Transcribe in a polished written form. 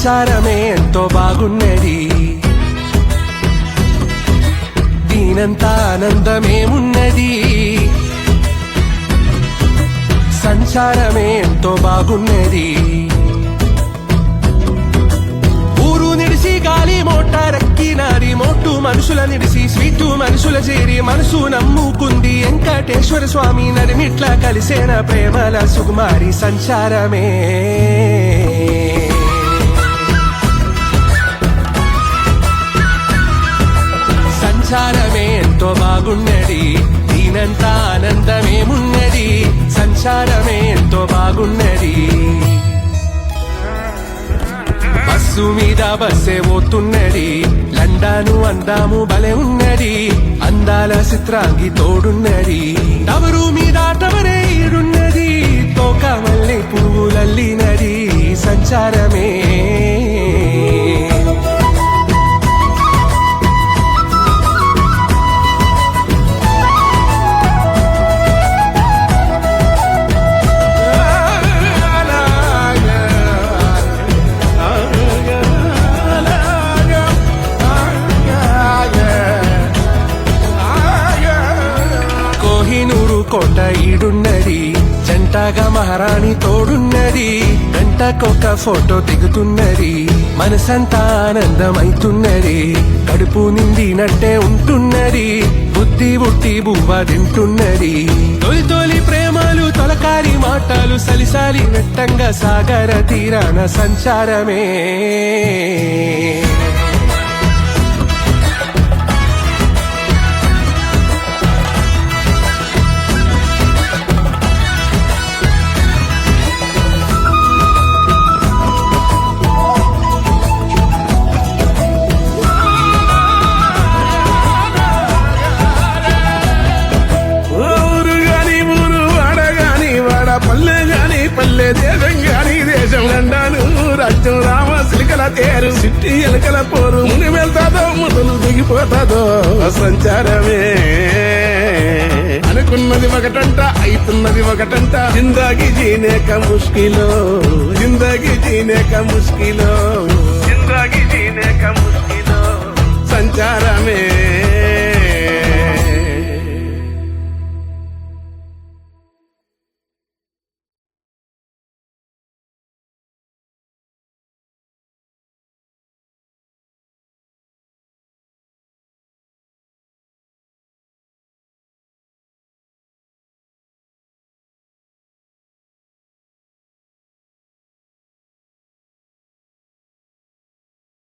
సంచారమే ఎంతో బాగున్నది, దీనంత ఆనందమేమున్నది. సంచారమే ఎంతో బాగున్నది. ఊరు నిడిసి గాలి మోటారెక్కినాది, మోటు మనుషుల నిడిసి స్వీటు మనుషుల చేరి మనసు నమ్ముకుంది వెంకటేశ్వర స్వామి నడిమిట్ల కలిసేన ప్రేమల సుకుమారి. సంచారమే సంచారమే ఎంతో బాగున్నది, దీనంత ఆనందమేమున్నది. సంచారమే ఎంతో బాగున్నది. బస్సు మీద బస్సే పోతున్నది, లండాను అందాము బలే ఉన్నది. అందాల చిత్రాంగి తోడున్నది, టవరు మీద టవరే ఈడున్నది. తోక మల్లె పువ్వులల్లినది. సంచారమే కోట ఈడున్నది, జంటగా మహారాణి తోడున్నది. గంటకొక ఫోటో దిగుతున్నది, మనసంతా ఆనందమైతున్నది. కడుపు నిండినట్టే ఉంటున్నది, బుద్ధి బుట్టి బువ్వ తింటున్నది. తొలి తొలి ప్రేమలు తొలకారి మాటలు సలిసాలి వెట్టంగా సాగర తీరాన. సంచారమే పల్లె దేశం గాని దేశం లండాను రాజ్యం రామ సిలికల తేరు సిట్టి ఎలకల పోరు ముని వెళ్తాదో మొదలు దిగిపోతాదో. సంచారమే అనుకున్నది ఒకటంట అయితున్నది ఒకటంట. జిందగీ జీనే కా ముష్కిలో, జిందగీ జీనే కా ముష్కిలో, జిందగీ జీనే కా ముష్కిలో. సంచారమే